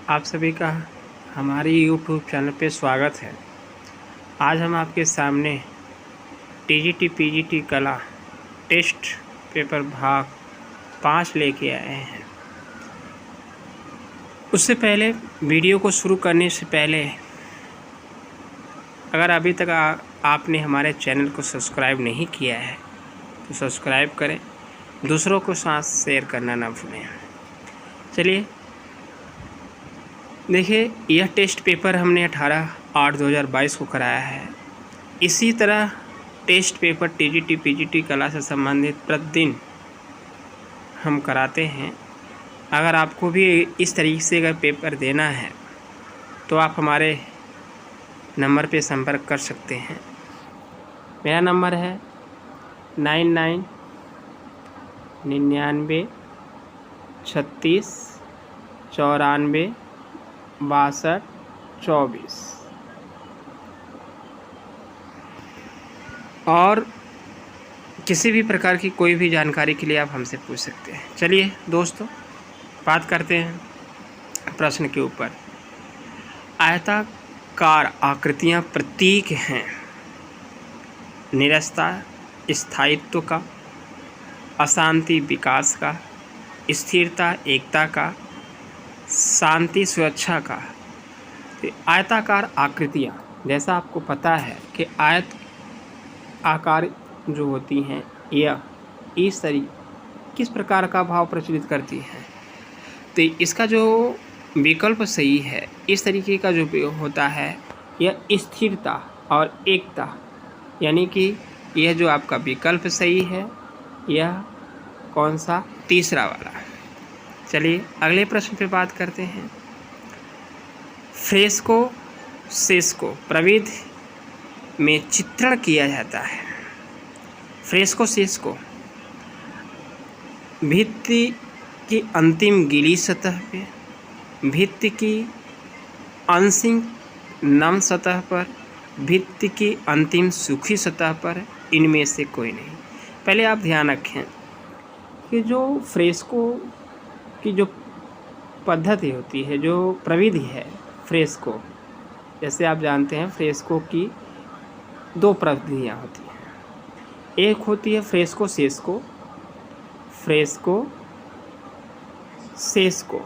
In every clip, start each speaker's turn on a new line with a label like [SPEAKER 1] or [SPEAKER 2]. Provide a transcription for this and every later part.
[SPEAKER 1] आप सभी का हमारे यूट्यूब चैनल पे स्वागत है। आज हम आपके सामने टीजीटी पीजीटी कला टेस्ट पेपर भाग 5 लेके आए हैं। उससे पहले वीडियो को शुरू करने से पहले अगर अभी तक आपने हमारे चैनल को सब्सक्राइब नहीं किया है तो सब्सक्राइब करें, दूसरों को साथ शेयर करना ना भूलें। चलिए देखिए, यह टेस्ट पेपर हमने 18/8/2022 को कराया है। इसी तरह टेस्ट पेपर टीजीटी पीजीटी कला से संबंधित प्रतिदिन हम कराते हैं। अगर आपको भी इस तरीके से अगर पेपर देना है तो आप हमारे नंबर पे संपर्क कर सकते हैं। मेरा नंबर है 99 36 94 62 24। और किसी भी प्रकार की कोई भी जानकारी के लिए आप हमसे पूछ सकते हैं। चलिए दोस्तों, बात करते हैं प्रश्न के ऊपर। आयताकार आकृतियाँ प्रतीक हैं निरस्ता स्थायित्व का, अशांति विकास का, स्थिरता एकता का, शांति सुरक्षा का। तो आयताकार आकृतियाँ, जैसा आपको पता है कि आयत आकार जो होती हैं यह इस तरीके किस प्रकार का भाव प्रचलित करती हैं। तो इसका जो विकल्प सही है, इस तरीके का जो होता है यह स्थिरता और एकता, यानी कि यह जो आपका विकल्प सही है यह कौन सा, तीसरा वाला। चलिए अगले प्रश्न पे बात करते हैं। फ्रेस्को सेस्को प्रविधि में चित्रण किया जाता है। फ्रेस्को सेस्को भित्ति की अंतिम गीली सतह पे, भित्ति की आंशिक नम सतह पर, भित्ति की अंतिम सूखी सतह पर, इनमें से कोई नहीं। पहले आप ध्यान रखें कि जो फ्रेस्को की जो पद्धति होती है, जो प्रविधि है फ्रेस्को, जैसे आप जानते हैं फ्रेस्को की दो प्रविधियाँ होती हैं। एक होती है फ्रेस्को सेस्को, फ्रेस्को सेस्को,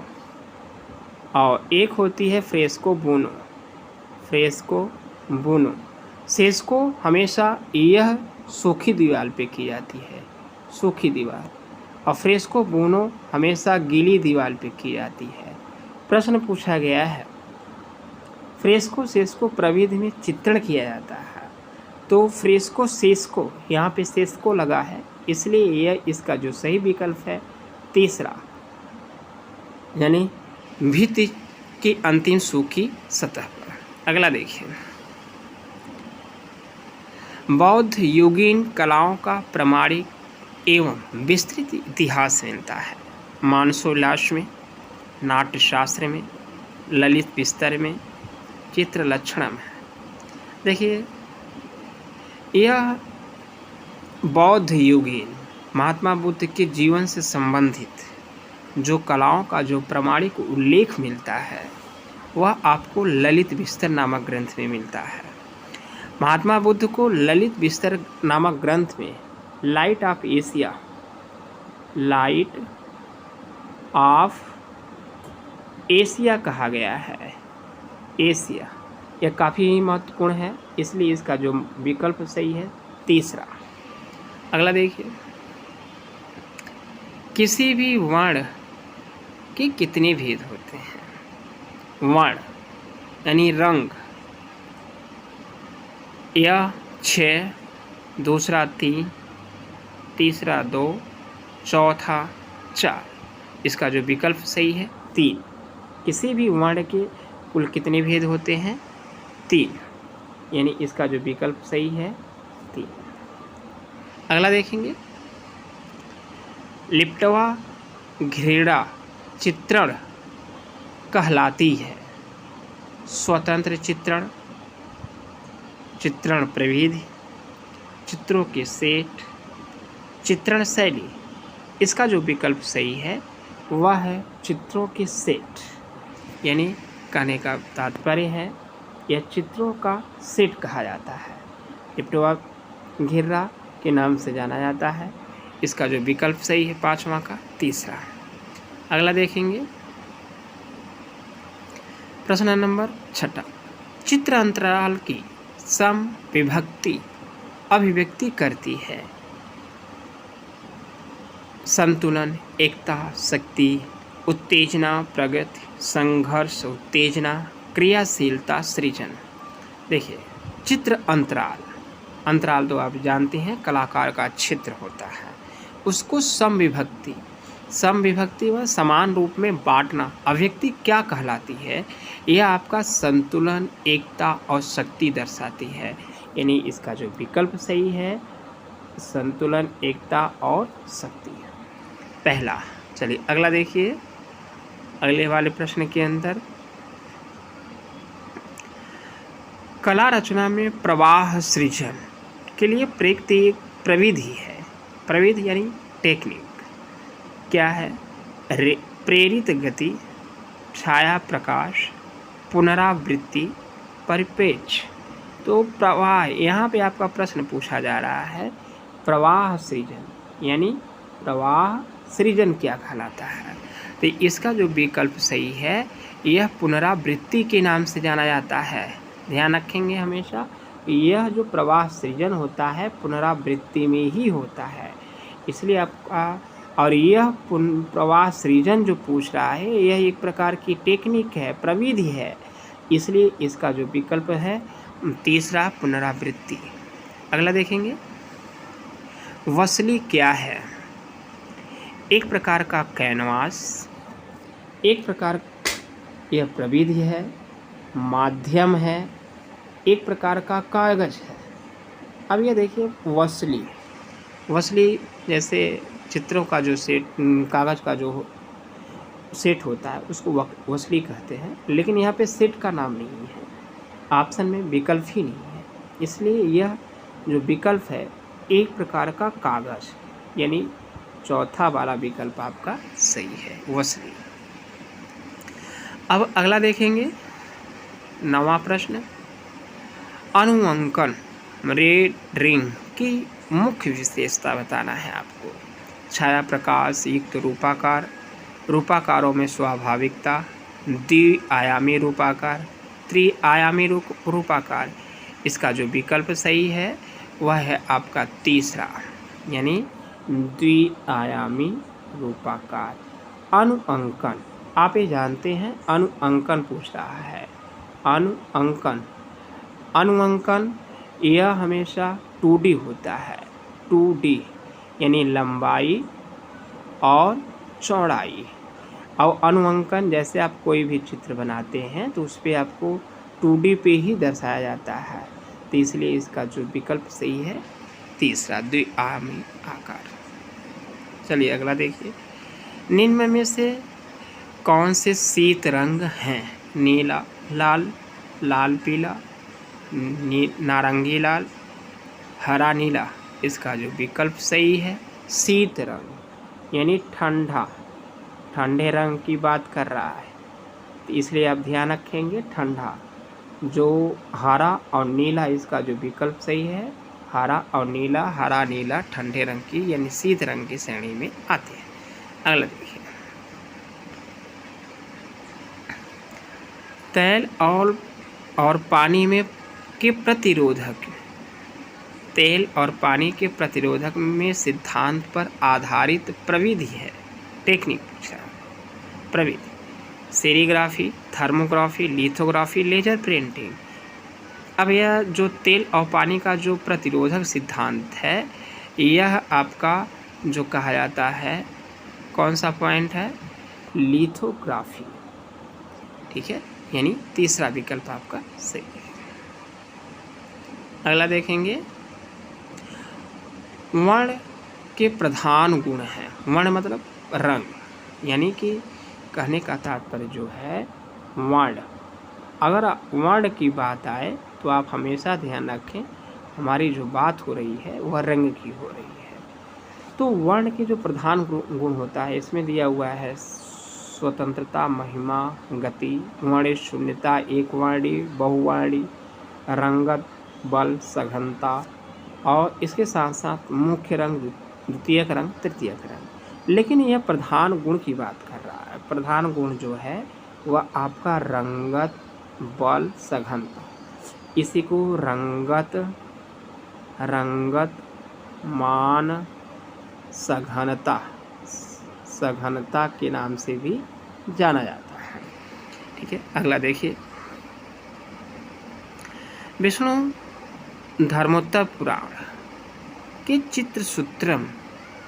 [SPEAKER 1] और एक होती है फ्रेस्को बुनो, फ्रेस्को बुनो। सेस्को हमेशा यह सूखी दीवार पे की जाती है, सूखी दीवार, और फ्रेस्को बुनो हमेशा गीली दीवार पे की जाती है। प्रश्न पूछा गया है फ्रेस्को सेस्को प्रविधि में चित्रण किया जाता है, तो फ्रेस्को सेस्को, यहाँ पे सेस्को लगा है इसलिए यह इसका जो सही विकल्प है तीसरा, यानी भित्ति की अंतिम सूखी सतह पर। अगला देखिए, बौद्ध योगीन कलाओं का प्रामाणिक एवं विस्तृत इतिहास मिलता है। मानसोल्लास में, नाट्यशास्त्र में, ललित विस्तर में, चित्र लक्षणम है। देखिए, यह बौद्ध योगीन महात्मा बुद्ध के जीवन से संबंधित जो कलाओं का जो प्रामाणिक उल्लेख मिलता है वह आपको ललित विस्तर नामक ग्रंथ में मिलता है। महात्मा बुद्ध को ललित विस्तर नामक ग्रंथ में light of Asia, light of Asia कहा गया है। एशिया यह काफ़ी महत्वपूर्ण है, इसलिए इसका जो विकल्प सही है तीसरा। अगला देखिए, किसी भी वर्ण के कितने भेद होते हैं। वर्ण यानी रंग, यह 6, दूसरा 3, तीसरा 2, चौथा 4। इसका जो विकल्प सही है 3। किसी भी वर्ण के कुल कितने भेद होते हैं 3, यानी इसका जो विकल्प सही है 3। अगला देखेंगे, लिप्टवा घृणा चित्रण कहलाती है। स्वतंत्र चित्रण, चित्रण प्रविधि, चित्रों के सेट, चित्रण शैली। इसका जो विकल्प सही है वह है चित्रों के सेट। यानी कहने का तात्पर्य है यह चित्रों का सेट कहा जाता है। टिपटॉप घेरा के नाम से जाना जाता है। इसका जो विकल्प सही है 5वां का तीसरा। अगला देखेंगे प्रश्न नंबर 6। चित्र अंतराल की सम विभक्ति अभिव्यक्ति करती है। संतुलन, एकता, शक्ति, उत्तेजना, प्रगति, संघर्ष, उत्तेजना, क्रियाशीलता, सृजन। देखिए चित्र अंतराल तो आप जानते हैं कलाकार का चित्र होता है, उसको सम विभक्ति व समान रूप में बांटना अभिव्यक्ति क्या कहलाती है? यह आपका संतुलन, एकता और शक्ति दर्शाती है। यानी इसका जो विकल्प सही है संतुलन, एकता और शक्ति पहला। चलिए अगला देखिए, अगले वाले प्रश्न के अंदर कला रचना में प्रवाह सृजन के लिए प्रयुक्त एक प्रविधि है। प्रविधि यानी टेक्निक क्या है? प्रेरित गति, छाया प्रकाश, पुनरावृत्ति, परिपेक्ष। तो प्रवाह, यहाँ पे आपका प्रश्न पूछा जा रहा है प्रवाह सृजन यानी प्रवाह सृजन क्या कहलाता है? तो इसका जो विकल्प सही है यह पुनरावृत्ति के नाम से जाना जाता है। ध्यान रखेंगे हमेशा, यह जो प्रवाह सृजन होता है पुनरावृत्ति में ही होता है, इसलिए आपका, और यह प्रवाह सृजन जो पूछ रहा है यह एक प्रकार की टेक्निक है, प्रविधि है, इसलिए इसका जो विकल्प है तीसरा पुनरावृत्ति। अगला देखेंगे वसली क्या है? एक प्रकार का कैनवास, एक प्रकार यह प्रविधि है, माध्यम है, एक प्रकार का कागज है। अब ये देखिए वसली जैसे चित्रों का जो सेट, कागज का जो सेट होता है उसको वसली कहते हैं, लेकिन यहाँ पे सेट का नाम नहीं है, ऑप्शन में विकल्प ही नहीं है, इसलिए यह जो विकल्प है एक प्रकार का कागज, यानी चौथा वाला विकल्प आपका सही है, वसली। अब अगला देखेंगे 9वां प्रश्न, अनुअंकन रेंडरिंग की मुख्य विशेषता बताना है आपको। छाया प्रकाश युक्त रूपाकार, रूपाकारों में स्वाभाविकता, द्विआयामी रूपाकार, त्रिआयामी रूपाकार। इसका जो विकल्प सही है वह है आपका तीसरा, यानी द्विआयामी रूपाकार। अनुअंकन, आप ये जानते हैं अनुअंकन पूछ रहा है। अनुअंकन यह हमेशा 2D होता है, 2D यानी लंबाई और चौड़ाई। और अनुअंकन जैसे आप कोई भी चित्र बनाते हैं तो उस पर आपको 2D पे ही दर्शाया जाता है, तो इसलिए इसका जो विकल्प सही है तीसरा, द्विआयामी आकार। चलिए अगला देखिए, निम्न में से कौन से शीत रंग हैं? नीला, लाल, लाल पीला, नारंगी लाल, हरा नीला। इसका जो विकल्प सही है शीत रंग, यानी ठंडे रंग की बात कर रहा है, तो इसलिए आप ध्यान रखेंगे ठंडा। जो हरा और नीला, इसका जो विकल्प सही है हरा और नीला, हरा नीला ठंडे रंग की यानी शीत रंग की श्रेणी में आते हैं। अगला देखिए, तेल और पानी में के प्रतिरोधक, तेल और पानी के प्रतिरोधक में सिद्धांत पर आधारित प्रविधि है, टेक्निक पूछा प्रविधि। Serigraphy, thermography, lithography, laser printing. अब यह जो तेल और पानी का जो प्रतिरोधक सिद्धांत है यह आपका जो कहा जाता है कौन सा पॉइंट है? लिथोग्राफी, ठीक है, यानी तीसरा विकल्प आपका सही है। अगला देखेंगे, वर्ण के प्रधान गुण हैं। वर्ण मतलब रंग, यानी कि कहने का तात्पर्य जो है वर्ण। अगर वर्ण की बात आए तो आप हमेशा ध्यान रखें हमारी जो बात हो रही है वह रंग की हो रही है। तो वर्ण के जो प्रधान गुण होता है इसमें दिया हुआ है स्वतंत्रता, महिमा, गति, वर्ण शून्यता, एक वर्णी, बहुवर्णी, रंगत, बल, सघनता और इसके साथ साथ मुख्य रंग, द्वितीयक रंग, तृतीयक रंग। लेकिन यह प्रधान गुण की बात कर रहा है। प्रधान गुण जो है वह आपका रंगत, बल, सघनता। इसी को रंगत, मान, सघनता के नाम से भी जाना जाता है। ठीक है, अगला देखिए, विष्णु धर्मोत्तर पुराण के चित्रसूत्रम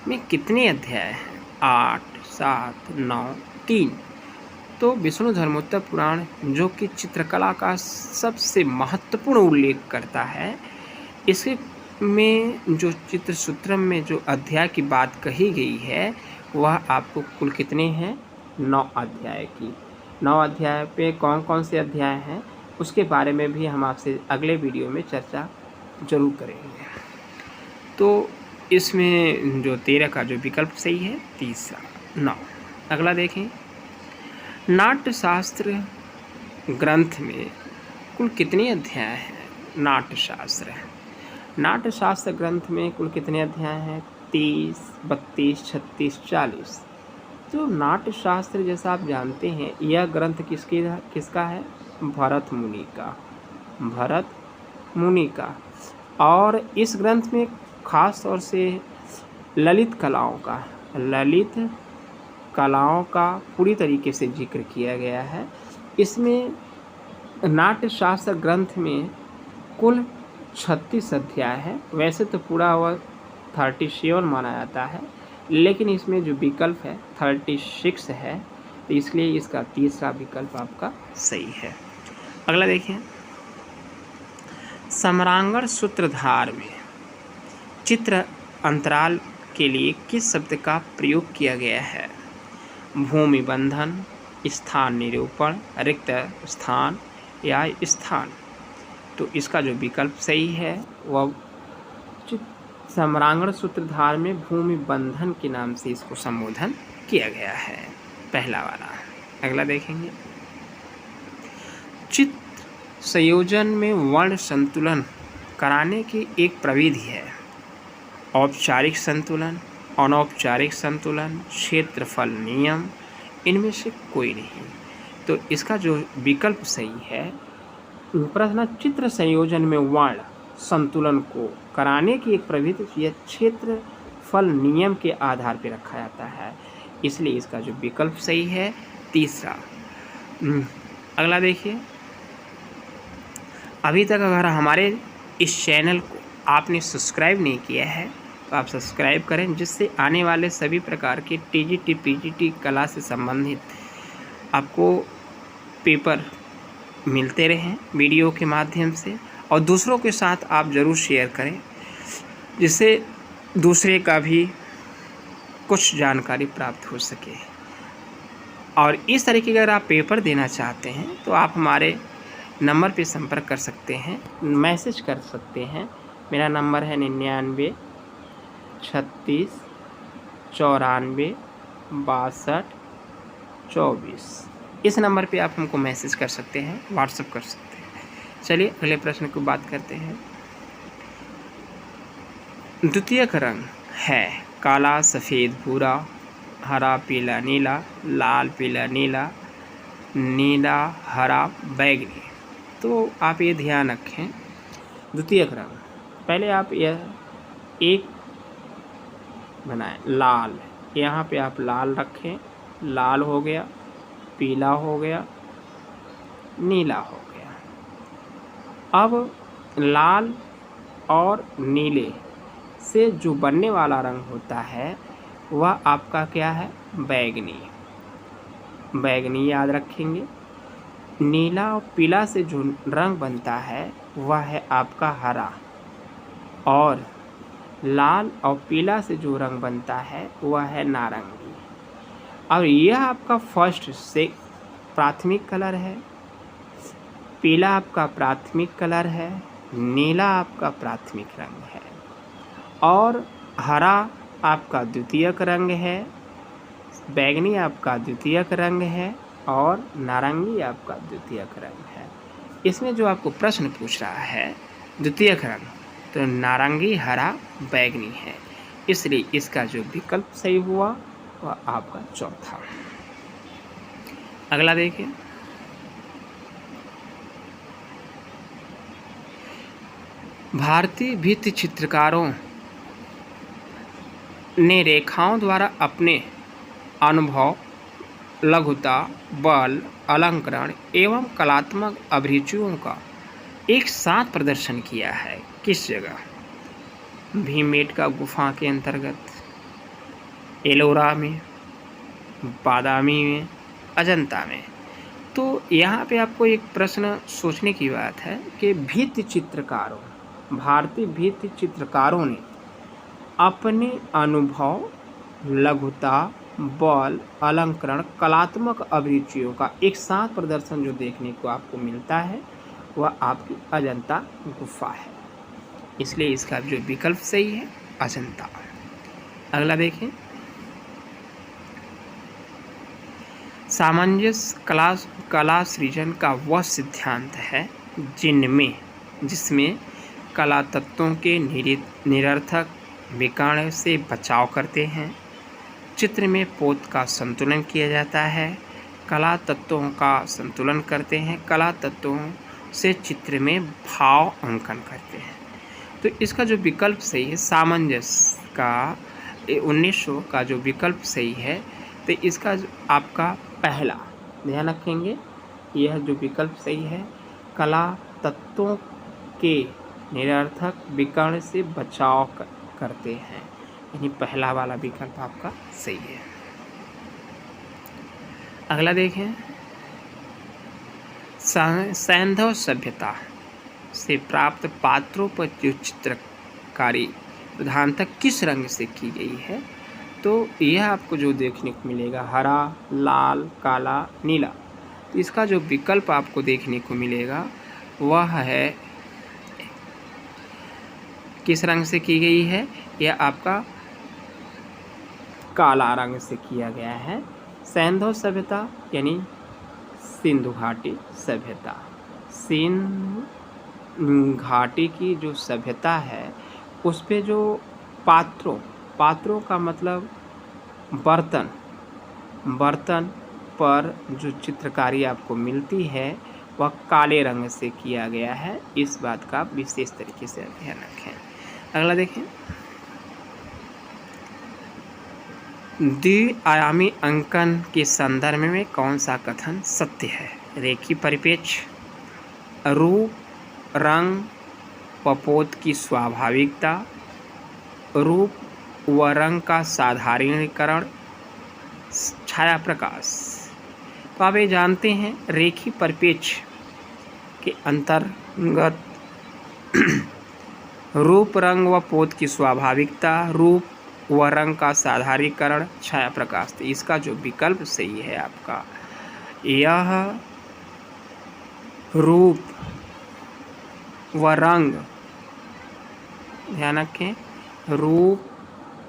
[SPEAKER 1] में कितने अध्याय हैं? 8, 7, 9, 3। तो विष्णु धर्मोत्तर पुराण जो कि चित्रकला का सबसे महत्वपूर्ण उल्लेख करता है, इसके में जो चित्रसूत्रम में जो अध्याय की बात कही गई है वह आपको कुल कितने हैं? 9 अध्याय की। 9 अध्याय पे कौन कौन से अध्याय हैं उसके बारे में भी हम आपसे अगले वीडियो में चर्चा जरूर करेंगे। तो इसमें जो 13 का जो विकल्प सही है, तीसरा 9। अगला देखें, नाट्यशास्त्र ग्रंथ में कुल कितने अध्याय हैं? नाट्यशास्त्र ग्रंथ में कुल कितने अध्याय हैं? 30, 32, 36, 40। तो नाट्यशास्त्र जैसा आप जानते हैं यह ग्रंथ किसका है? भरत मुनि का। और इस ग्रंथ में खास तौर से ललित कलाओं का पूरी तरीके से जिक्र किया गया है। इसमें नाट्यशास्त्र ग्रंथ में कुल 36 अध्याय है। वैसे तो पूरा हुआ 37 माना जाता है, लेकिन इसमें जो विकल्प है 36 है, तो इसलिए इसका तीसरा विकल्प आपका सही है। अगला देखिए, सम्रांगण सूत्रधार में चित्र अंतराल के लिए किस शब्द का प्रयोग किया गया है? भूमि बंधन, स्थान निरूपण, रिक्त स्थान या स्थान। तो इसका जो विकल्प सही है वह सम्रांगण सूत्रधार में भूमि बंधन के नाम से इसको संबोधन किया गया है, पहला वाला। अगला देखेंगे, चित्र संयोजन में वर्ण संतुलन कराने की एक प्रविधि है। औपचारिक संतुलन, अनौपचारिक संतुलन, क्षेत्रफल नियम, इनमें से कोई नहीं। तो इसका जो विकल्प सही है, प्रश्न चित्र संयोजन में वर्ण संतुलन को कराने की एक प्रविधि यह क्षेत्रफल नियम के आधार पर रखा जाता है, इसलिए इसका जो विकल्प सही है तीसरा। अगला देखिए, अभी तक अगर हमारे इस चैनल को आपने सब्सक्राइब नहीं किया है तो आप सब्सक्राइब करें, जिससे आने वाले सभी प्रकार के टीजीटी पीजीटी कला से संबंधित आपको पेपर मिलते रहें वीडियो के माध्यम से, और दूसरों के साथ आप ज़रूर शेयर करें, जिससे दूसरे का भी कुछ जानकारी प्राप्त हो सके। और इस तरीके का अगर आप पेपर देना चाहते हैं तो आप हमारे नंबर पे संपर्क कर सकते हैं, मैसेज कर सकते हैं। मेरा नंबर है 99 36 94 62 24। इस नंबर पे आप हमको मैसेज कर सकते हैं, व्हाट्सएप कर सकते हैं। चलिए अगले प्रश्न की बात करते हैं। द्वितीयक रंग है काला, सफ़ेद, भूरा, हरा, पीला, नीला, लाल, पीला, नीला, नीला, हरा, बैगनी। तो आप ये ध्यान रखें, द्वितीयक रंग पहले आप यह एक बनाएं, लाल, यहाँ पे आप लाल रखें, लाल हो गया, पीला हो गया, नीला हो गया। अब लाल और नीले से जो बनने वाला रंग होता है वह आपका क्या है? बैगनी। बैगनी याद रखेंगे। नीला और पीला से जो रंग बनता है वह है आपका हरा, और लाल और पीला से जो रंग बनता है वह है नारंगी। और यह आपका फर्स्ट से प्राथमिक कलर है, पीला आपका प्राथमिक कलर है, नीला आपका प्राथमिक रंग है, और हरा आपका द्वितीयक रंग है, बैगनी आपका द्वितीयक रंग है और नारंगी आपका द्वितीयक रंग है। इसमें जो आपको प्रश्न पूछ रहा है द्वितीयक रंग, तो नारंगी, हरा, बैगनी है, इसलिए इसका जो विकल्प सही हुआ वह आपका चौथा। अगला देखिए, भारतीय भित्ति चित्रकारों ने रेखाओं द्वारा अपने अनुभव, लघुता, बल, अलंकरण एवं कलात्मक अभिरुचियों का एक साथ प्रदर्शन किया है। किस जगह? भीमबेटका गुफा के अंतर्गत, एलोरा में, बादामी में, अजंता में। तो यहाँ पे आपको एक प्रश्न सोचने की बात है कि भित्ति चित्रकारों, भारतीय भित्ति चित्रकारों ने अपने अनुभव, लघुता, बल, अलंकरण, कलात्मक अभिरुचियों का एक साथ प्रदर्शन जो देखने को आपको मिलता है वह आपकी अजंता गुफा है, इसलिए इसका जो विकल्प सही है अजंता। अगला देखें, सामंजस्य कला सृजन का वह सिद्धांत है जिसमें कला तत्वों के निरर्थक विकर्ण से बचाव करते हैं, चित्र में पोत का संतुलन किया जाता है, कला तत्वों का संतुलन करते हैं, कला तत्वों से चित्र में भाव अंकन करते हैं। तो इसका जो विकल्प सही है सामंजस्य का 1900 का जो विकल्प सही है, तो इसका आपका पहला ध्यान रखेंगे, यह जो विकल्प सही है कला तत्वों के निरर्थक विकर्ण से बचाव करते हैं, यानी पहला वाला विकल्प आपका सही है। अगला देखें, सैंधव सभ्यता से प्राप्त पात्रों पर जो चित्रकारी प्रधानतः किस रंग से की गई है, तो यह आपको जो देखने को मिलेगा हरा, लाल, काला, नीला। तो इसका जो विकल्प आपको देखने को मिलेगा वह है किस रंग से की गई है, यह आपका काला रंग से किया गया है। सैंधव सभ्यता यानी सिंधु घाटी सभ्यता, सिंधु घाटी की जो सभ्यता है उस पे जो पात्रों का मतलब बर्तन पर जो चित्रकारी आपको मिलती है वह काले रंग से किया गया है, इस बात का विशेष तरीके से ध्यान रखें। अगला देखें, द्विआयामी अंकन के संदर्भ में कौन सा कथन सत्य है? रेखीय परिप्रेक्ष्य, रूप, रंग व पोत की स्वाभाविकता, रूप व रंग का साधारणीकरण, छाया प्रकाश। तो आप ये जानते हैं रेखीय परिप्रेक्ष्य के अंतर्गत रूप, रंग व पोत की स्वाभाविकता, रूप व रंग का साधारणीकरण, छाया प्रकाश। तो इसका जो विकल्प सही है आपका यह रूप व रंग, ध्यान रखें, रूप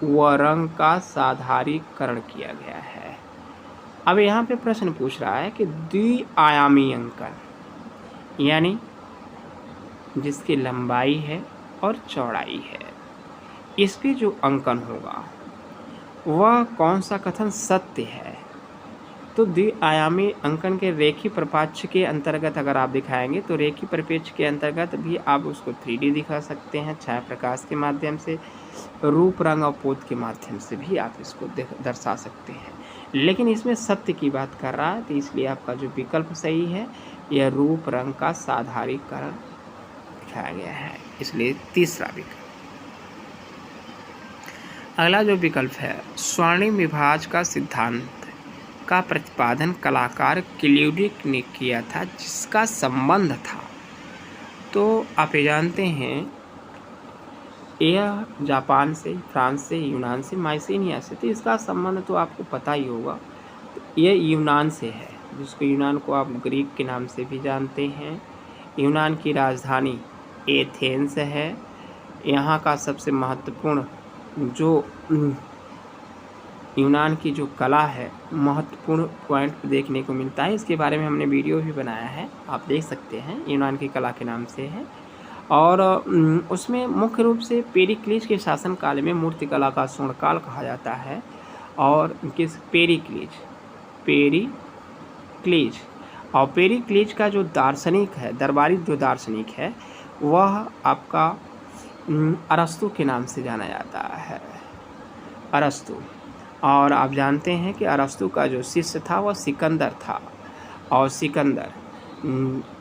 [SPEAKER 1] व रंग का साधारणीकरण किया गया है। अब यहाँ पे प्रश्न पूछ रहा है कि द्विआयामी अंकन यानी जिसकी लंबाई है और चौड़ाई है, इस पे जो अंकन होगा वह कौन सा कथन सत्य है? तो द्विआयामी अंकन के रेखीय परिप्रेक्ष्य के अंतर्गत अगर आप दिखाएंगे तो रेखीय परिप्रेक्ष्य के अंतर्गत भी आप उसको 3D दिखा सकते हैं, छाया प्रकाश के माध्यम से, रूप, रंग और पोत के माध्यम से भी आप इसको दर्शा सकते हैं। लेकिन इसमें सत्य की बात कर रहा है, तो इसलिए आपका जो विकल्प सही है यह रूप, रंग का साधारणीकरण दिखाया गया है, इसलिए तीसरा विकल्प। अगला जो विकल्प है, स्वर्णिम विभाज का सिद्धांत का प्रतिपादन कलाकार क्यूडिक ने किया था, जिसका संबंध था। तो आप ये जानते हैं यह जापान से, फ्रांस से, यूनान से, माइसेनिया से, तो इसका संबंध तो आपको पता ही होगा। तो यह यूनान से है, जिसको यूनान को आप ग्रीक के नाम से भी जानते हैं। यूनान की राजधानी एथेंस है। यहाँ का सबसे महत्वपूर्ण जो यूनान की जो कला है महत्वपूर्ण पॉइंट देखने को मिलता है। इसके बारे में हमने वीडियो भी बनाया है, आप देख सकते हैं, यूनान की कला के नाम से है। और उसमें मुख्य रूप से पेरिक्लीज के शासनकाल में मूर्तिकला का स्वर्णकाल कहा जाता है। और किस पेरिक्लीज और पेरिक्लीज का जो दार्शनिक है, दरबारी जो दार्शनिक है, वह आपका अरस्तु के नाम से जाना जाता है, अरस्तु। और आप जानते हैं कि अरस्तु का जो शिष्य था वह सिकंदर था। और सिकंदर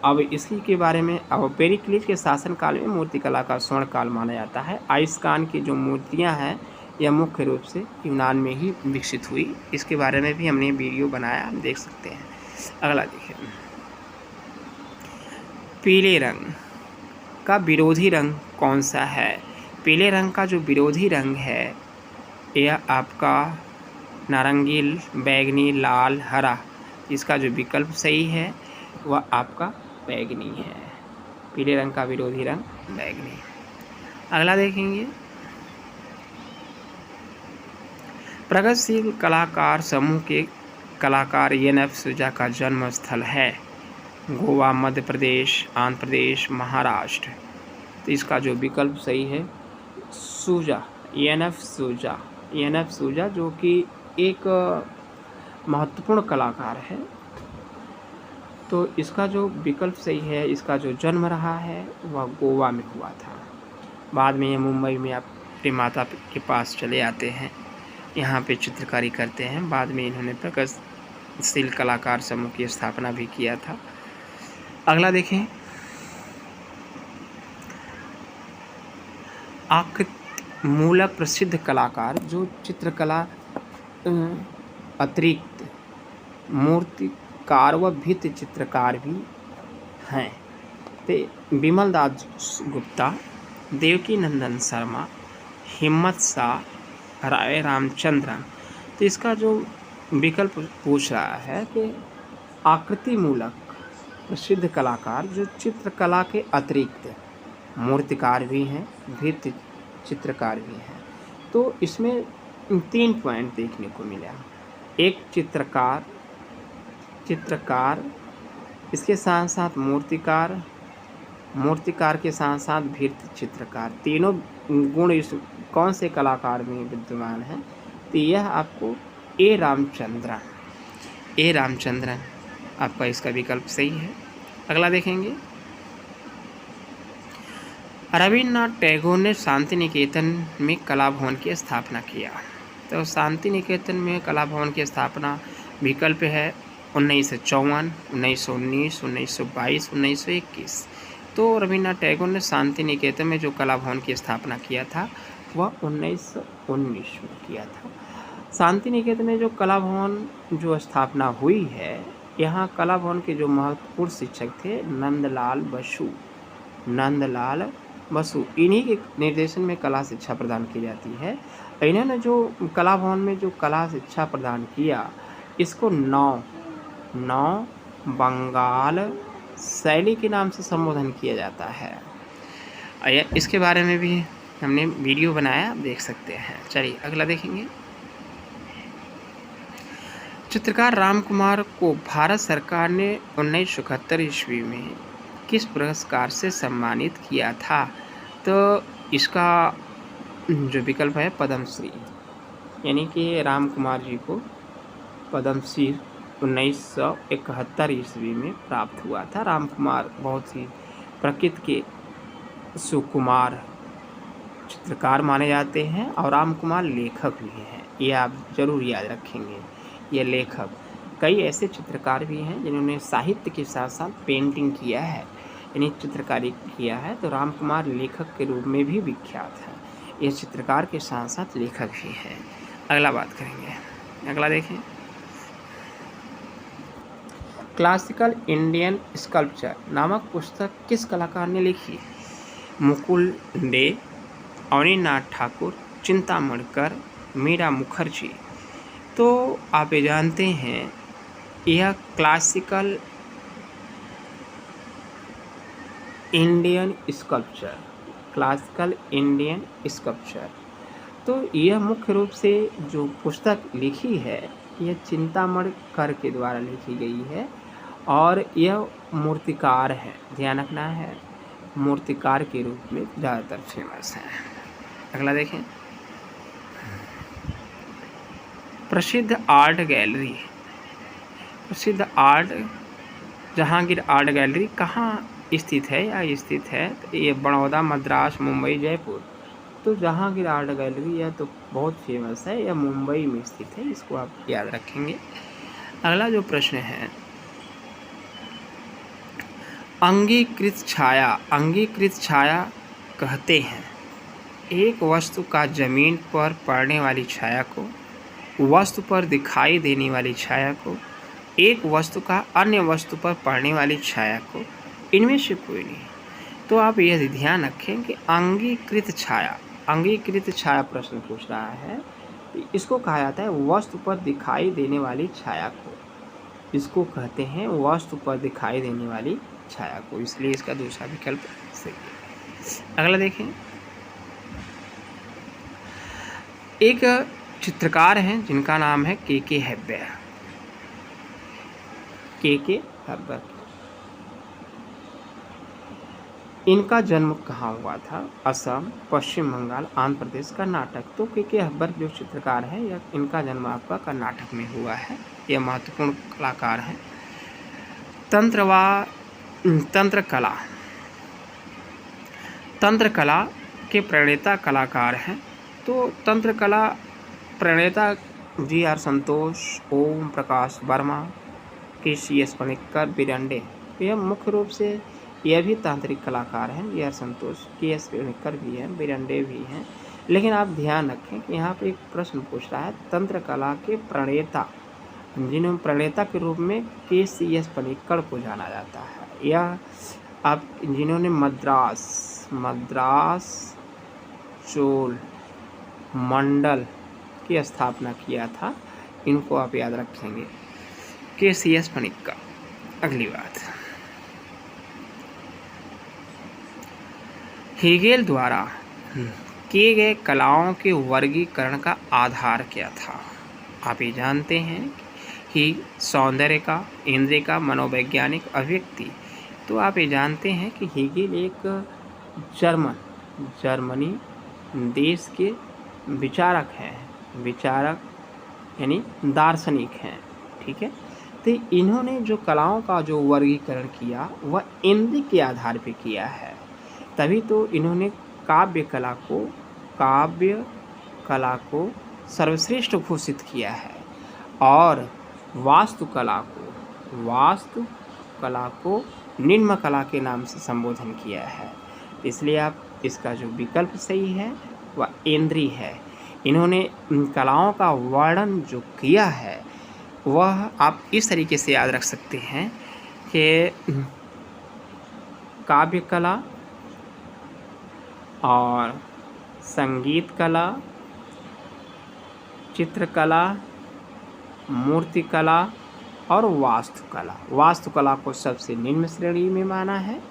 [SPEAKER 1] अब इसी के बारे में, अब पेरिक्लीज के शासनकाल में मूर्तिकला का स्वर्णकाल माना जाता है। आइस्कान की जो मूर्तियां हैं यह मुख्य रूप से यूनान में ही विकसित हुई। इसके बारे में भी हमने वीडियो बनाया, हम देख सकते हैं। अगला देखिए, पीले रंग का विरोधी रंग कौन सा है? पीले रंग का जो विरोधी रंग है यह आपका नारंगी, बैगनी, लाल, हरा। इसका जो विकल्प सही है वह आपका बैगनी है। पीले रंग का विरोधी रंग बैगनी। अगला देखेंगे, प्रगतिशील कलाकार समूह के कलाकार एन.एफ. सूजा का जन्म स्थल है गोवा, मध्य प्रदेश, आंध्र प्रदेश, महाराष्ट्र। तो इसका जो विकल्प सही है सूजा, एन.एफ. सूजा, एन.एफ. सूजा जो कि एक महत्वपूर्ण कलाकार है। तो इसका जो विकल्प सही है, इसका जो जन्म रहा है वह गोवा में हुआ था। बाद में ये मुंबई में अपने माता के पास चले आते हैं, यहाँ पे चित्रकारी करते हैं। बाद में इन्होंने प्रगतिशील कलाकार समूह की स्थापना भी किया था। अगला देखें, आकृति मूलक प्रसिद्ध कलाकार जो चित्रकला अतिरिक्त मूर्तिकार व भित्ति चित्रकार भी हैं। तो विमल दास गुप्ता, देवकी नंदन शर्मा, हिम्मत शाह, राय रामचंद्रन। तो इसका जो विकल्प पूछ रहा है कि आकृति मूलक प्रसिद्ध कलाकार जो चित्रकला के अतिरिक्त मूर्तिकार भी हैं, भित्ति चित्रकार भी हैं। तो इसमें 3 पॉइंट देखने को मिला। एक चित्रकार, इसके साथ साथ मूर्तिकार के साथ साथ भित्ति चित्रकार, तीनों गुण इस कौन से कलाकार में विद्यमान हैं? तो यह आपको ए रामचंद्रन आपका इसका विकल्प सही है। अगला देखेंगे, रविन्द्रनाथ टैगोर ने शांति निकेतन में कला भवन की स्थापना किया। तो शांति निकेतन में कला भवन की स्थापना विकल्प है 1954, 1919, 1922, 1921। तो रविन्द्रनाथ टैगोर ने शांति निकेतन में जो कला भवन की स्थापना किया था वह 1919 में किया था। शांति निकेतन में जो कला भवन जो स्थापना हुई है, यहाँ कला भवन के जो महत्वपूर्ण शिक्षक थे नंदलाल बसु, इन्हीं के निर्देशन में कला शिक्षा प्रदान की जाती है। इन्होंने जो कला भवन में जो कला शिक्षा प्रदान किया, इसको नौ बंगाल शैली के नाम से संबोधन किया जाता है। इसके बारे में भी हमने वीडियो बनाया, आप देख सकते हैं। चलिए अगला देखेंगे, चित्रकार राम कुमार को भारत सरकार ने 1971 ईस्वी में किस पुरस्कार से सम्मानित किया था? तो इसका जो विकल्प है पद्मश्री, यानी कि राम कुमार जी को पद्मश्री 1971 ईस्वी में प्राप्त हुआ था। राम कुमार बहुत ही प्रकृति के सुकुमार चित्रकार माने जाते हैं और राम कुमार लेखक भी हैं, ये आप जरूर याद रखेंगे। ये लेखक, कई ऐसे चित्रकार भी हैं जिन्होंने साहित्य के साथ साथ पेंटिंग किया है, यानी चित्रकारी किया है। तो राम कुमार लेखक के रूप में भी विख्यात है, ये चित्रकार के साथ साथ लेखक भी हैं। अगला बात करेंगे, अगला देखें, क्लासिकल इंडियन स्कल्पचर नामक पुस्तक किस कलाकार ने लिखी? मुकुल डे, अवनीनाथ ठाकुर, चिंतामणकर, मीरा मुखर्जी। तो आप ये जानते हैं यह क्लासिकल इंडियन स्कल्पचर तो यह मुख्य रूप से जो पुस्तक लिखी है यह चिंतामण कर के द्वारा लिखी गई है और यह मूर्तिकार है, ध्यान रखना है, मूर्तिकार के रूप में ज़्यादातर फेमस है। अगला देखें, प्रसिद्ध आर्ट गैलरी। प्रसिद्ध आर्ट जहांगीर आर्ट गैलरी कहाँ स्थित है या स्थित है? तो ये बड़ौदा, मद्रास, मुंबई, जयपुर। तो जहांगीर आर्ट गैलरी यह तो बहुत फेमस है, यह मुंबई में स्थित है, इसको आप याद रखेंगे। अगला जो प्रश्न है, अंगीकृत छाया। अंगीकृत छाया कहते हैं एक वस्तु का जमीन पर पड़ने वाली छाया को, वस्तु पर दिखाई देने वाली छाया को, एक वस्तु का अन्य वस्तु पर पड़ने वाली छाया को, इनमें से कोई नहीं। तो आप यह ध्यान रखें कि अंगीकृत छाया, अंगीकृत छाया प्रश्न पूछ रहा है, इसको कहा जाता है वस्तु पर दिखाई देने वाली छाया को, इसको कहते हैं वस्तु पर दिखाई देने वाली छाया को, इसलिए इसका दूसरा विकल्प सही है। अगला देखें, एक चित्रकार हैं जिनका नाम है के हेब्बर। के हेब्बर, इनका जन्म कहाँ हुआ था? असम, पश्चिम बंगाल, आंध्र प्रदेश, कर्नाटक। तो के हेब्बर जो चित्रकार है यह इनका जन्म आपका कर्नाटक में हुआ है, यह महत्वपूर्ण कलाकार हैं। तंत्र कला के प्रणेता कलाकार हैं। तो तंत्र कला प्रणेता जी.आर. संतोष, ओम प्रकाश वर्मा, के.सी.एस. पनिक्कर, बिरंडे। यह मुख्य रूप से यह भी तांत्रिक कलाकार हैं, जी.आर. संतोष, के.एस. पनिक्कर भी हैं, बिरंडे भी हैं। लेकिन आप ध्यान रखें कि यहाँ पे एक प्रश्न पूछ रहा है तंत्र कला के प्रणेता, जिन्हें प्रणेता के रूप में के.सी.एस. पनिक्कर को जाना जाता है, यह आप जिन्होंने मद्रास चोल मंडल की स्थापना किया था, इनको आप याद रखेंगे, के.सी.एस. पनिक्कर। अगली बात, हेगेल द्वारा किए गए कलाओं के वर्गीकरण का आधार क्या था? आप ये जानते हैं कि सौंदर्य का, इंद्रिय का, मनोवैज्ञानिक अभिव्यक्ति। तो आप ये जानते हैं कि हेगेल एक जर्मनी देश के विचारक हैं, विचारक यानी दार्शनिक हैं, ठीक है। तो इन्होंने जो कलाओं का जो वर्गीकरण किया वह इंद्रिय के आधार पे किया है, तभी तो इन्होंने काव्य कला को सर्वश्रेष्ठ घोषित किया है और वास्तुकला को निम्न कला के नाम से संबोधन किया है। इसलिए आप इसका जो विकल्प सही है वह इंद्रिय है। इन्होंने कलाओं का वर्णन जो किया है वह आप इस तरीके से याद रख सकते हैं कि काव्य कला और संगीत कला, चित्रकला, मूर्तिकला और वास्तुकला। वास्तुकला को सबसे निम्न श्रेणी में माना है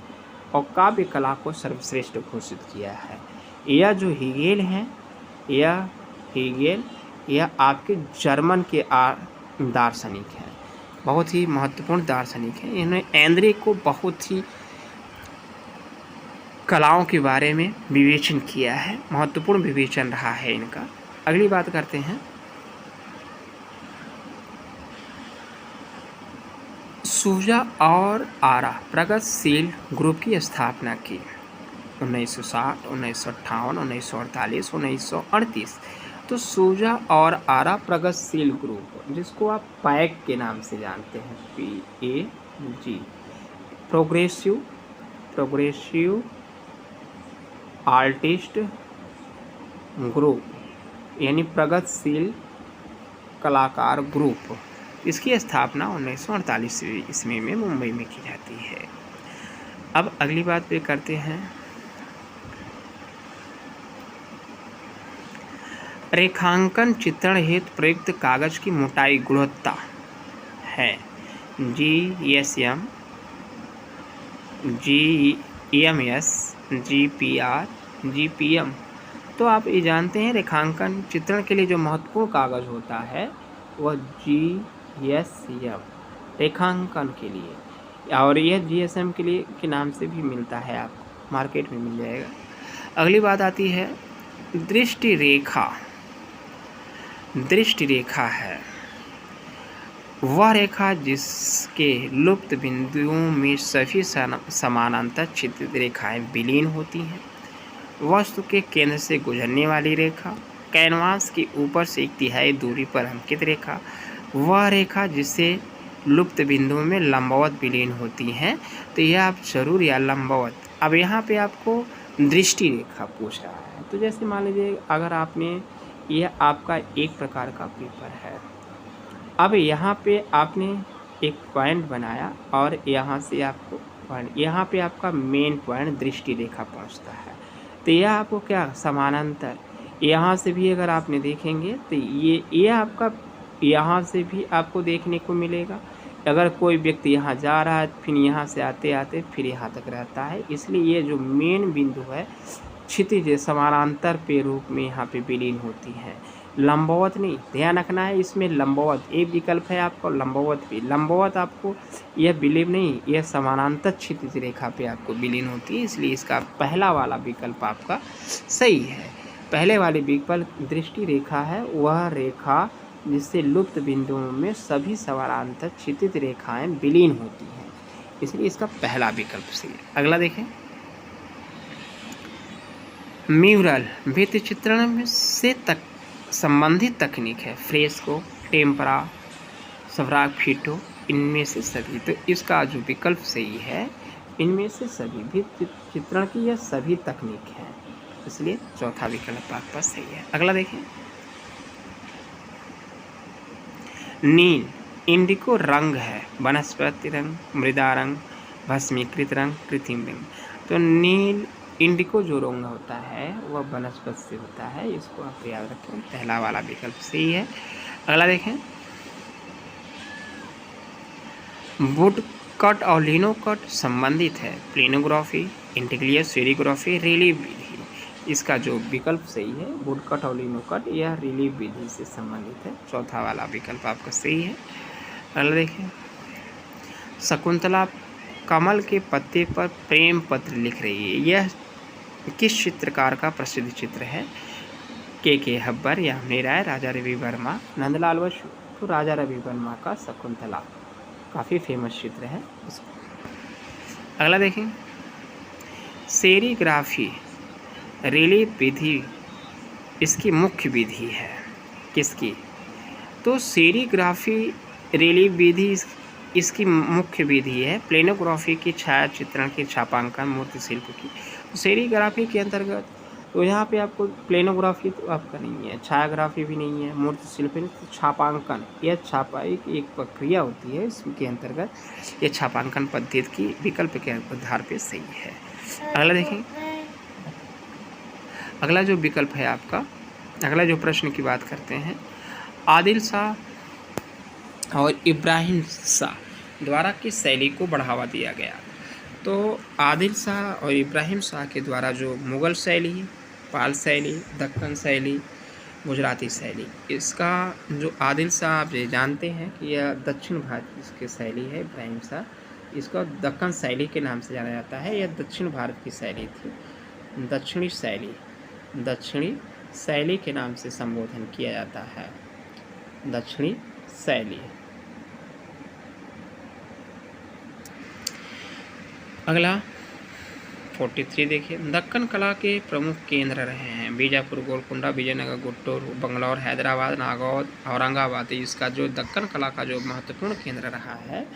[SPEAKER 1] और काव्य कला को सर्वश्रेष्ठ घोषित किया है। यह जो हेगेल हैं, यह आपके जर्मन के दार्शनिक हैं, बहुत ही महत्वपूर्ण दार्शनिक हैं। इन्होंने इंद्रिय को बहुत ही कलाओं के बारे में विवेचन किया है, महत्वपूर्ण विवेचन रहा है इनका। अगली बात करते हैं, सूजा और आरा प्रगतिशील ग्रुप की स्थापना की 1960, 1958, 1948, 1938। तो सूजा और आरा प्रगतिशील ग्रुप, जिसको आप पैक के नाम से जानते हैं, PAG, प्रोग्रेसिव आर्टिस्ट ग्रुप यानी प्रगतिशील कलाकार ग्रुप, इसकी स्थापना 1948 ईस्वी में मुंबई में की जाती है। अब अगली बात पे करते हैं, रेखांकन चित्रण हेतु प्रयुक्त कागज की मोटाई गुणवत्ता है GSM, GMS, GPR, GPM, तो आप ये जानते हैं रेखांकन चित्रण के लिए जो महत्वपूर्ण कागज़ होता है वह GSM रेखांकन के लिए, और यह GSM के लिए के नाम से भी मिलता है, आपको मार्केट में मिल जाएगा। अगली बात आती है दृष्टि रेखा। दृष्टि रेखा है वह रेखा जिसके लुप्त बिंदुओं में सभी समानांतर छिद्रित रेखाएं विलीन होती हैं। वस्तु के केंद्र से गुजरने वाली रेखा, कैनवास के ऊपर से 1/3 दूरी पर अंकित रेखा, वह रेखा जिससे लुप्त बिंदुओं में लंबवत विलीन होती हैं। तो यह आप जरूर या लंबवत। अब यहाँ पे आपको दृष्टि रेखा पूछ रहा है, तो जैसे मान लीजिए अगर आपने, यह आपका एक प्रकार का पेपर है, अब यहाँ पे आपने एक पॉइंट बनाया और यहाँ से आपको पॉइंट, यहाँ पे आपका मेन पॉइंट दृष्टि रेखा पहुँचता है। तो यह आपको क्या समानांतर, यहाँ से भी अगर आपने देखेंगे तो ये आपका यहाँ से भी आपको देखने को मिलेगा। अगर कोई व्यक्ति यहाँ जा रहा है फिर यहाँ से आते आते फिर यहाँ तक रहता है, इसलिए ये जो मेन बिंदु है क्षितिज समानांतर पे रूप में यहाँ पे विलीन होती है, लंबवत नहीं। ध्यान रखना है इसमें लंबवत एक विकल्प है आपको, लंबवत भी। लंबवत आपको यह विलीन नहीं, यह समानांतर क्षितिज रेखा पे आपको विलीन होती है, इसलिए इसका पहला वाला विकल्प आपका सही है। पहले वाले विकल्प दृष्टि रेखा है वह रेखा जिससे लुप्त बिंदुओं में सभी समानांतर क्षितिज रेखाएं विलीन होती हैं, इसलिए इसका पहला विकल्प सही है। अगला देखें, म्यूरल भित्ति चित्रण से संबंधित तकनीक है। फ्रेस्को, टेम्परा, सफरागफिटो, इनमें से सभी। तो इसका जो विकल्प सही है इनमें से सभी, भित्ति चित्रण की यह सभी तकनीक है, इसलिए चौथा विकल्प आपका सही है। अगला देखें, नील इंडिको रंग है, वनस्पति रंग, मृदा रंग, भस्मीकृत रंग, कृत्रिम रंग। तो नील इंडिको जो रंग होता है वह वनस्पति से होता है, इसको आप याद रखें, पहला वाला विकल्प सही है। अगला देखें, वुड कट और लिनो कट संबंधित है, प्लेनोग्राफी, इंटीग्लियर सेरिग्राफी, रिलीफ विधि। इसका जो विकल्प सही है वुड कट और लिनो कट, यह रिलीफ विधि से संबंधित है, चौथा वाला विकल्प आपका सही है। अगला देखें, शकुंतला कमल के पत्ते पर प्रेम पत्र लिख रही है, यह किस चित्रकार का प्रसिद्ध चित्र है? के हब्बर, यामिनी राय, राजा रवि वर्मा, नंदलाल बसु। तो राजा रवि वर्मा का शकुंतला काफ़ी फेमस चित्र है उसको। अगला देखें, सेरीग्राफी रिलीफ विधि इसकी मुख्य विधि है, किसकी? तो सेरीग्राफी रिलीफ विधि इसकी मुख्य विधि है प्लेनोग्राफी की छाया चित्रण की छापांकन मूर्ति शिल्प की। तो सेरीग्राफी के अंतर्गत तो यहाँ पे आपको प्लेनोग्राफी तो आपका नहीं है, छायाग्राफी भी नहीं है, मूर्ति शिल्प नहीं, तो छापांकन यह छापाई की एक प्रक्रिया होती है, इसके अंतर्गत यह छापांकन पद्धति की विकल्प के आधार पर सही है। अगला देखें, अगला जो विकल्प है आपका, अगला जो प्रश्न की बात करते हैं, आदिल शाह और इब्राहिम शाह द्वारा किस शैली को बढ़ावा दिया गया? तो आदिल शाह और इब्राहिम शाह के द्वारा जो मुग़ल शैली, पाल शैली, दक्कन शैली, गुजराती शैली, इसका जो आदिल शाह आप ये जानते हैं कि यह दक्षिण भारत की इसकी शैली है, इब्राहिम शाह इसको दक्कन शैली के नाम से जाना जाता है, यह दक्षिण भारत की शैली थी, दक्षिणी शैली के नाम से संबोधन किया जाता है, दक्षिणी शैली। अगला 43 देखिए, दक्कन कला के प्रमुख केंद्र रहे हैं बीजापुर, गोलकुंडा, विजयनगर, गुंटूर, बंगलौर, हैदराबाद, नागौर, औरंगाबाद। इसका जो दक्कन कला का जो महत्वपूर्ण केंद्र रहा है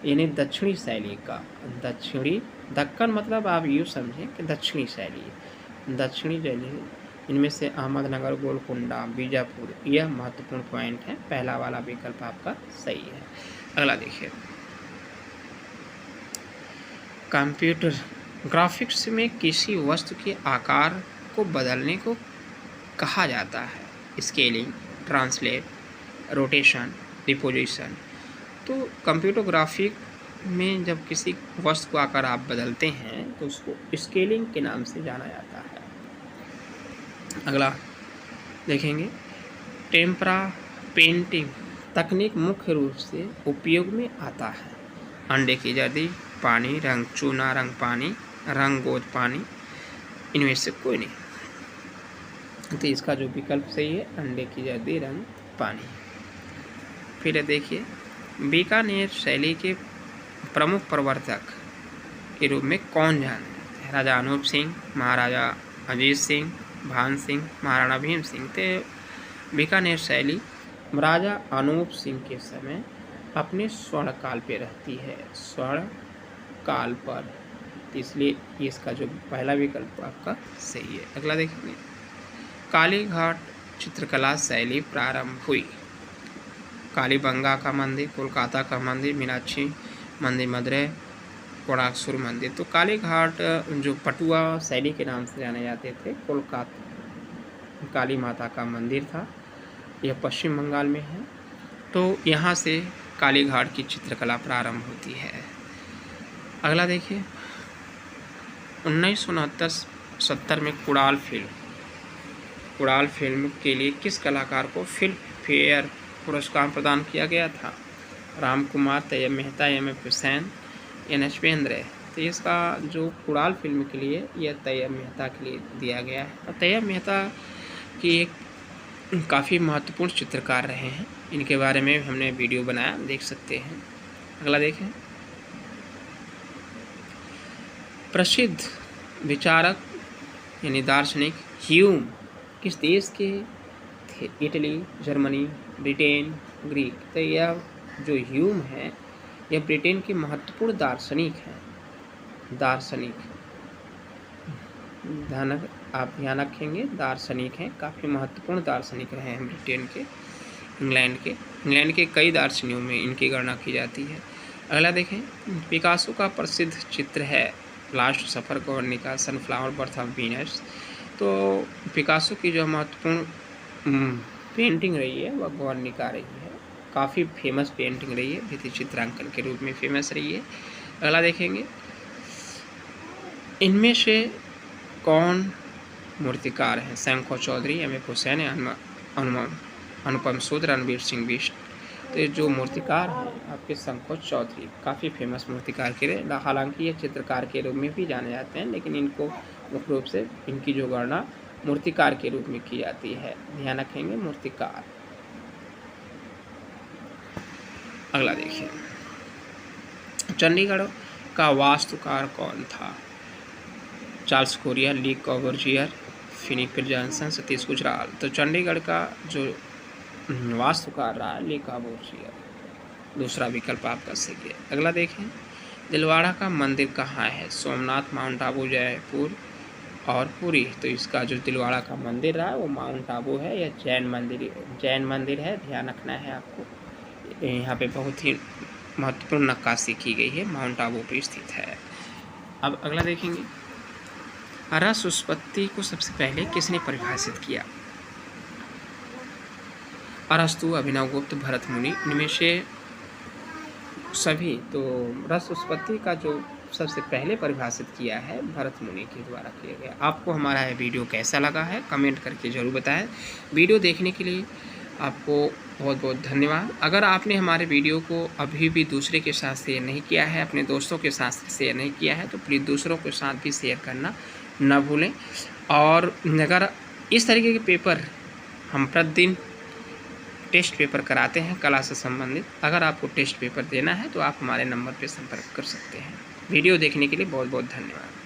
[SPEAKER 1] यानी दक्षिणी शैली का, दक्षिणी दक्कन मतलब आप यूँ समझें कि दक्षिणी शैली, दक्षिणी शैली इनमें से अहमदनगर, गोलकुंडा, बीजापुर यह महत्वपूर्ण पॉइंट है, पहला वाला विकल्प आपका सही है। अगला देखिए, कंप्यूटर ग्राफिक्स में किसी वस्तु के आकार को बदलने को कहा जाता है, स्केलिंग, ट्रांसलेट, रोटेशन, रिपोजिशन। तो कंप्यूटर ग्राफिक में जब किसी वस्तु का आकार आप बदलते हैं तो उसको स्केलिंग के नाम से जाना जाता है। अगला देखेंगे, टेम्परा पेंटिंग तकनीक मुख्य रूप से उपयोग में आता है। अंडे की जर्दी, पानी, रंग चूना, रंग पानी, रंग गोद पानी, इनमें से कोई नहीं। तो इसका जो विकल्प सही है, अंडे की जर्दी, रंग पानी। फिर देखिए, बीकानेर शैली के प्रमुख प्रवर्तक के रूप में कौन जाने जाते हैं? राजा अनूप सिंह, महाराजा अजीत सिंह, भान सिंह, महाराणा भीम सिंह। तो बीकानेर शैली राजा अनूप सिंह के समय अपने स्वर्ण काल पे रहती है, स्वर्ण काल पर, इसलिए इसका जो पहला विकल्प आपका सही है। अगला देखेंगे, कालीघाट चित्रकला शैली प्रारंभ हुई। कालीबंगा का मंदिर, कोलकाता का मंदिर, मीनाक्षी मंदिर मदुरै, कोणार्क मंदिर। तो कालीघाट जो पटुआ शैली के नाम से जाने जाते थे, कोलकाता काली माता का मंदिर था, यह पश्चिम बंगाल में है। तो यहाँ से कालीघाट की चित्रकला प्रारंभ होती है। अगला देखिए, 1969-70 में कुड़ाल फिल्म के लिए किस कलाकार को फिल्म फेयर पुरस्कार प्रदान किया गया था? राम कुमार, तैयब मेहता, एम.एफ. हुसैन, एन.एच. पेंद्रे। तो इसका जो कुड़ाल फिल्म के लिए यह तैयब मेहता के लिए दिया गया है। और तैयब मेहता की एक काफ़ी महत्वपूर्ण चित्रकार रहे हैं, इनके बारे में हमने वीडियो बनाया, देख सकते हैं। अगला देखें, प्रसिद्ध विचारक यानी दार्शनिक ह्यूम किस देश के थे? Italy, Germany, Britain, Greek. तो यह जो ह्यूम है यह ब्रिटेन के महत्वपूर्ण दार्शनिक हैं। आप ध्यान रखेंगे, दार्शनिक हैं, काफ़ी महत्वपूर्ण दार्शनिक रहे हैं ब्रिटेन के, इंग्लैंड के कई दार्शनिकों में इनकी गणना की जाती है। अगला देखें, पिकासो का प्रसिद्ध चित्र है last supper, Guernica, sunflower, birth of Venus. तो पिकासो की जो महत्वपूर्ण पेंटिंग रही है वह गवर्निका रही है, काफ़ी फेमस पेंटिंग रही है, भित्ति चित्रांकन के रूप में फेमस रही है। अगला देखेंगे, इनमें से कौन मूर्तिकार हैं? शंखो चौधरी, एम.एफ. हुसैन, अनुपम सूद, रणवीर सिंह बिष्ट। तो जो मूर्तिकार हैं आपके शंखो चौधरी, काफ़ी फेमस मूर्तिकार के लिए, हालांकि ये चित्रकार के रूप में भी जाने जाते हैं, लेकिन इनको मुख्य रूप से इनकी जो गणना मूर्तिकार के रूप में की जाती है, ध्यान रखेंगे, मूर्तिकार। अगला देखिए, चंडीगढ़ का वास्तुकार कौन था? चार्ल्स कोरिया, ली कॉबूसियर, फिलिप जॉनसन, सतीश गुजराल। तो चंडीगढ़ का जो वास्तुकार रहा है ली कॉबूसियर, दूसरा विकल्प आपका सही है। अगला देखें, दिलवाड़ा का मंदिर कहाँ है? सोमनाथ, माउंट आबू, जयपुर और पुरी। तो इसका जो दिलवाड़ा का मंदिर रहा है वो माउंट आबू है, यह जैन मंदिर है, ध्यान रखना है आपको। यहाँ पे बहुत ही महत्वपूर्ण नक्काशी की गई है, माउंट आबू पर स्थित है। अब अगला देखेंगे, रस उत्पत्ति को सबसे पहले किसने परिभाषित किया? अरस्तु, अभिनवगुप्त, भरत मुनि, इनमें से सभी। तो रस उत्पत्ति का जो सबसे पहले परिभाषित किया है भरत मुनि के द्वारा किया गया। आपको हमारा यह वीडियो कैसा लगा है कमेंट करके ज़रूर बताएं। वीडियो देखने के लिए आपको बहुत बहुत धन्यवाद। अगर आपने हमारे वीडियो को अभी भी दूसरे के साथ शेयर नहीं किया है, अपने दोस्तों के साथ शेयर नहीं किया है, तो प्लीज़ दूसरों के साथ भी शेयर करना न भूलें। और अगर इस तरीके के पेपर हम प्रतिदिन टेस्ट पेपर कराते हैं कला से संबंधित, अगर आपको टेस्ट पेपर देना है तो आप हमारे नंबर पर संपर्क कर सकते हैं। वीडियो देखने के लिए बहुत बहुत धन्यवाद।